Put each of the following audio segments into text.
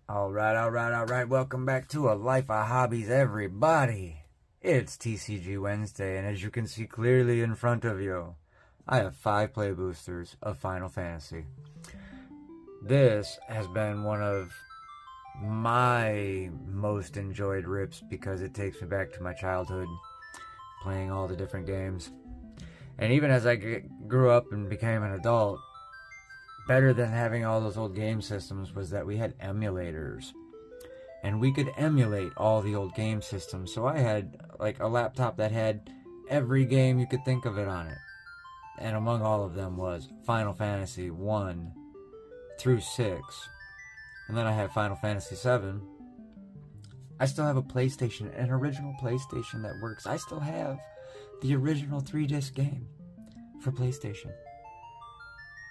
Alright. Welcome back to A Life of Hobbies, everybody. It's TCG Wednesday, and as you can see clearly in front of you, I have 5 play boosters of Final Fantasy. This has been one of my most enjoyed rips because it takes me back to my childhood, playing all the different games. And even as I grew up and became an adult, better than having all those old game systems was that we had emulators. And we could emulate all the old game systems. So I had like a laptop that had every game you could think of it on it. And among all of them was Final Fantasy 1 through 6. And then I had Final Fantasy 7. I still have a PlayStation, an original PlayStation that works. I still have the original 3-disc game for PlayStation.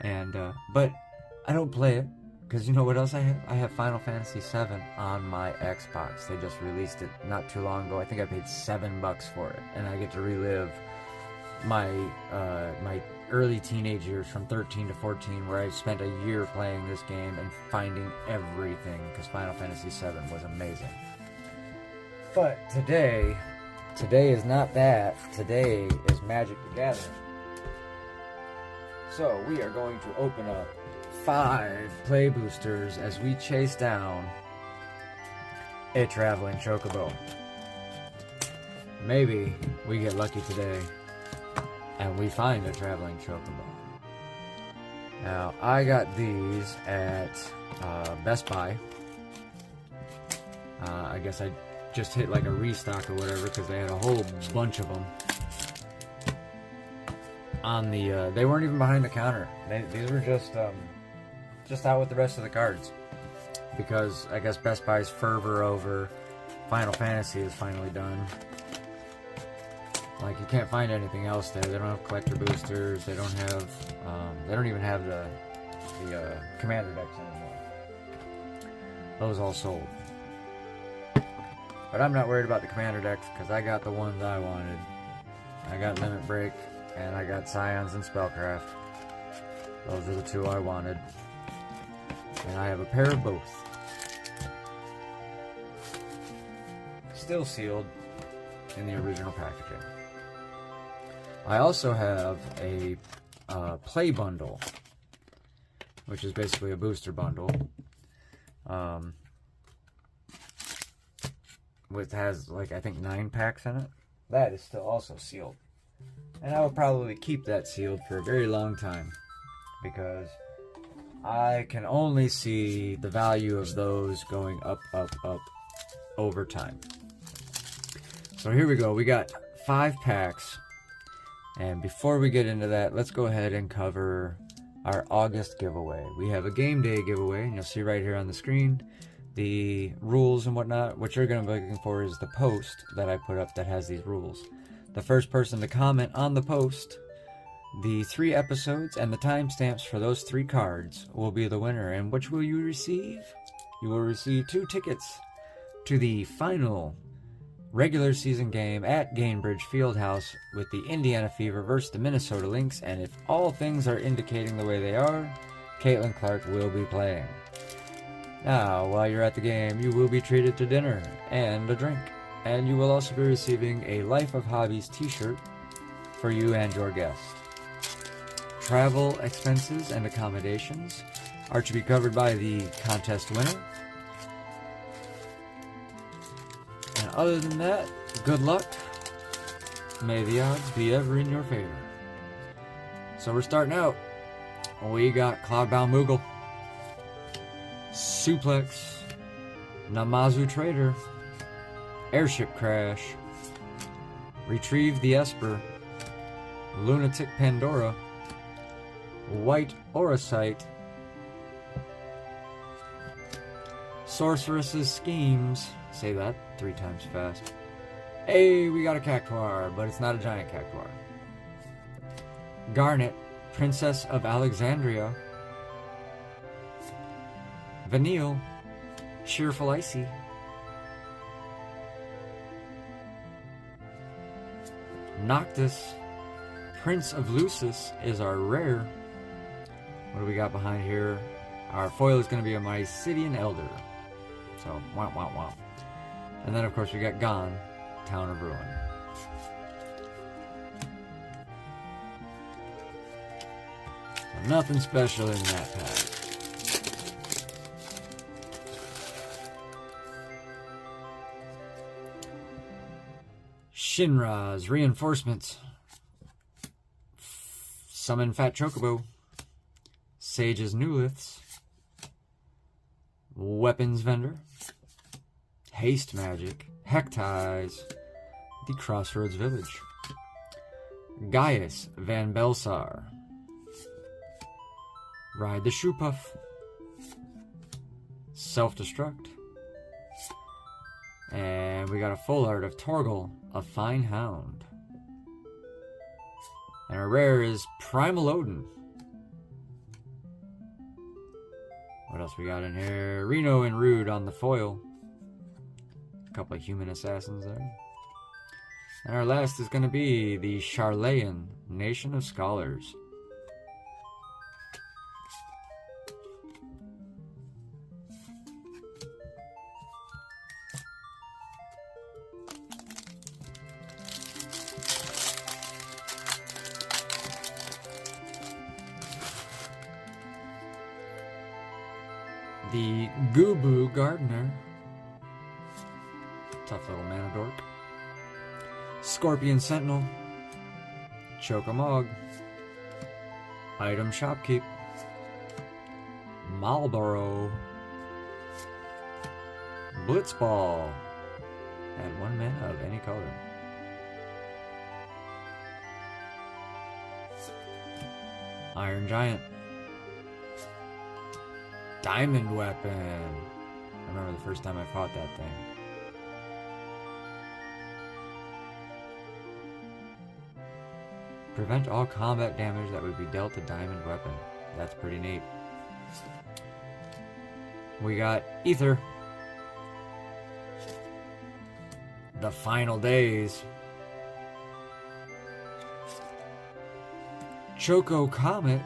And, but I don't play it, because you know what else I have? I have Final Fantasy VII on my Xbox. They just released it not too long ago. I think I paid $7 for it, and I get to relive my early teenage years from 13 to 14, where I spent a year playing this game and finding everything, because Final Fantasy VII was amazing. But today is not that. Today is Magic the Gathering. So we are going to open up 5 play boosters as we chase down a Traveling Chocobo. Maybe we get lucky today and we find a Traveling Chocobo. Now, I got these at Best Buy. I guess I just hit like a restock or whatever because they had a whole bunch of them. On the, they weren't even behind the counter. These were just out with the rest of the cards. Because I guess Best Buy's fervor over Final Fantasy is finally done. Like, you can't find anything else there. They don't have collector boosters. They don't have, they don't even have the commander decks anymore. Those all sold. But I'm not worried about the commander decks because I got the ones I wanted. I got Limit Break. And I got Scions and Spellcraft. Those are the 2 I wanted. And I have a pair of both. Still sealed in the original packaging. I also have a play bundle, which is basically a booster bundle. Which has, like, I think 9 packs in it. That is still also sealed. And I will probably keep that sealed for a very long time because I can only see the value of those going up over time. So here we go. We got 5 packs. And before we get into that, let's go ahead and cover our August giveaway. We have a game day giveaway, and you'll see right here on the screen the rules and whatnot. What you're going to be looking for is the post that I put up that has these rules. The first person to comment on the post, the 3 episodes and the timestamps for those 3 cards will be the winner. And which will you receive? You will receive 2 tickets to the final regular season game at Gainbridge Fieldhouse with the Indiana Fever versus the Minnesota Lynx. And if all things are indicating the way they are, Caitlin Clark will be playing. Now, while you're at the game, you will be treated to dinner and a drink. And you will also be receiving a Life of Hobbies t-shirt for you and your guest. Travel expenses and accommodations are to be covered by the contest winner. And other than that, good luck. May the odds be ever in your favor. So we're starting out. We got Cloudbound Moogle, Suplex, Namazu Trader, Airship Crash, Retrieve the Esper, Lunatic Pandora, White Auracite, Sorceress's Schemes, say that 3 times fast. Hey, we got a Cactuar, but it's not a giant Cactuar. Garnet, Princess of Alexandria, Vanille, Cheerful Icy, Noctis, Prince of Lucis is our rare. What do we got behind here? Our foil is going to be a Mycelian Elder. So, wah, wah, wah. And then, of course, we got Gone, Town of Ruin. So nothing special in that pack. Shinra's Reinforcements. Summon Fat Chocobo. Sage's Newliths. Weapons Vendor. Haste Magic. Hectize. The Crossroads Village. Gaius Van Belsar. Ride the Shoepuff. Self-Destruct. And we got a full art of Torgal, a Fine Hound. And our rare is Primal Odin. What else we got in here? Reno and Rude on the foil. A couple of human assassins there. And our last is going to be the Charlayan, Nation of Scholars. The Gubu Gardener. Tough little mana dork. Scorpion Sentinel. Chocomog. Item Shopkeep. Marlboro. Blitzball. Add 1 mana of any color. Iron Giant. Diamond Weapon. I remember the first time I fought that thing. Prevent all combat damage that would be dealt to Diamond Weapon. That's pretty neat. We got Ether. The Final Days. Choco Comet.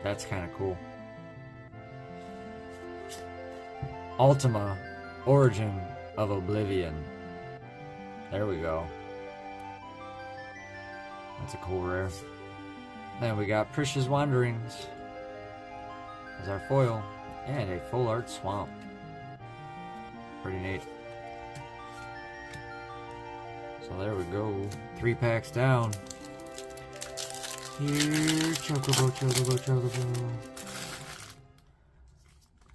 That's kind of cool. Ultima, Origin of Oblivion. There we go. That's a cool rare. Then we got Prisha's Wanderings as our foil, and a full art Swamp. Pretty neat. So there we go. 3 packs down. Here, Chocobo, Chocobo, Chocobo.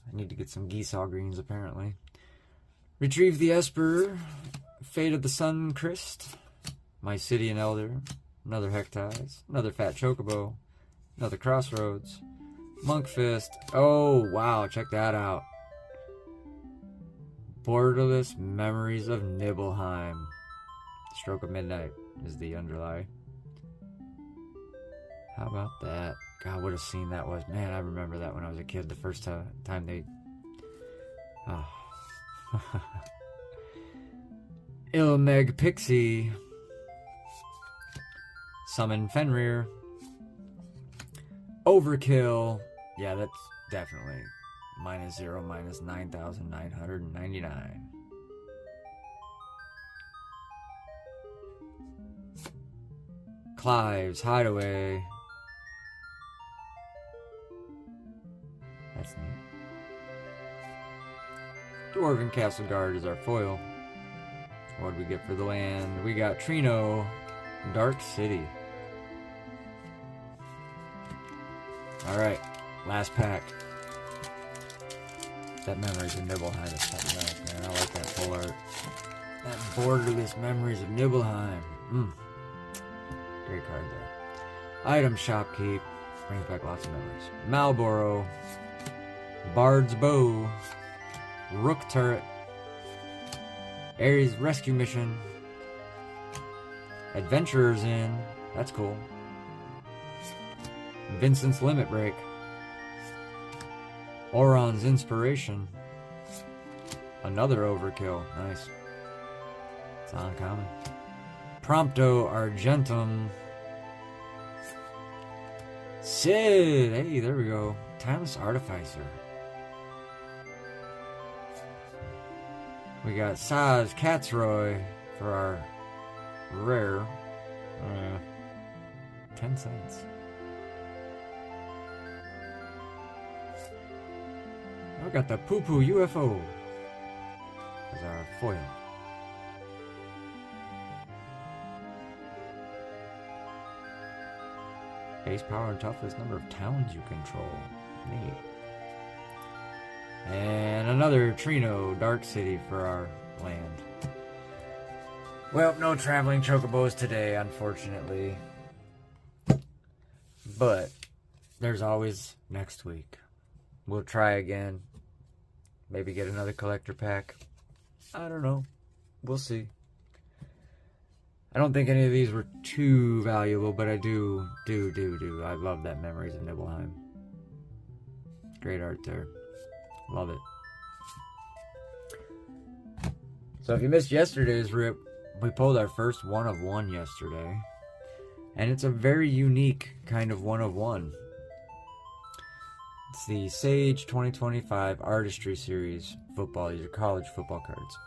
I need to get some Geesaw greens, apparently. Retrieve the Esper. Fate of the Sun Christ. Mysidian Elder. Another Hectize. Another Fat Chocobo. Another Crossroads. Monk Fist. Oh, wow, check that out. Borderless Memories of Nibelheim. Stroke of Midnight is the underlie. How about that? God, what a scene that was. Man, I remember that when I was a kid. The first time they... Oh. Ilmeg Pixie. Summon Fenrir. Overkill. Yeah, that's definitely -0, -9,999. Clive's Hideaway. That's neat. Dwarven Castle Guard is our foil. What do we get for the land? We got Trino, Dark City. Alright, last pack. That Memories of Nibelheim is something else, man. I like that full art. That Borderless Memories of Nibelheim. Great card there. Item Shopkeep. Brings back lots of memories. Malboro. Bard's Bow. Rook Turret. Ares Rescue Mission. Adventurer's Inn. That's cool. Vincent's Limit Break. Oron's Inspiration. Another Overkill. Nice. It's uncommon. Prompto Argentum. Sid! Hey, there we go. Timeless Artificer. We got Saz Catsroy for our rare. 10 cents. We got the Poo Poo UFO as our foil. Base power and toughness, number of towns you control. Neat. And another Trino Dark City for our land. Well, no Traveling Chocobos today, unfortunately. But there's always next week. We'll try again. Maybe get another collector pack. I don't know. We'll see. I don't think any of these were too valuable, but I do. I love that Memories of Nibelheim. Great art there. Love it. So if you missed yesterday's rip, we pulled our first 1 of 1 yesterday. And it's a very unique kind of 1 of 1. It's the Sage 2025 Artistry Series football. These are college football cards.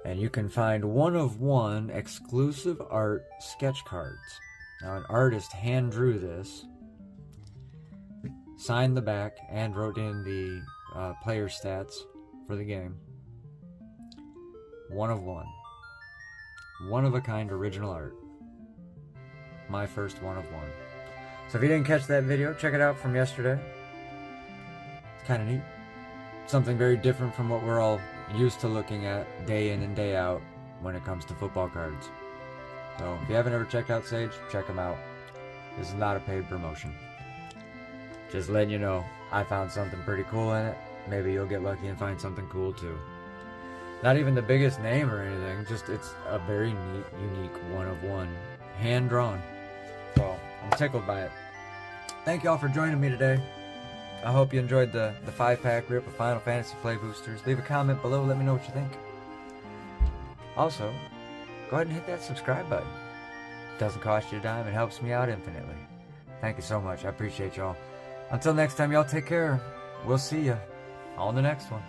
And you can find 1 of 1 exclusive art sketch cards. Now an artist hand drew this, signed the back, and wrote in the player stats for the game. 1 of 1. One of a kind original art. My first 1 of 1. So if you didn't catch that video, check it out from yesterday. It's kind of neat. Something very different from what we're all used to looking at day in and day out when it comes to football cards. So if you haven't ever checked out Sage, check them out. This is not a paid promotion. Just letting you know, I found something pretty cool in it. Maybe you'll get lucky and find something cool too. Not even the biggest name or anything, just it's a very neat, unique 1 of 1. Hand drawn. So I'm tickled by it. Thank y'all for joining me today. I hope you enjoyed the 5-pack rip of Final Fantasy Play Boosters. Leave a comment below, let me know what you think. Also, go ahead and hit that subscribe button. It doesn't cost you a dime, it helps me out infinitely. Thank you so much, I appreciate y'all. Until next time, y'all take care. We'll see ya on the next one.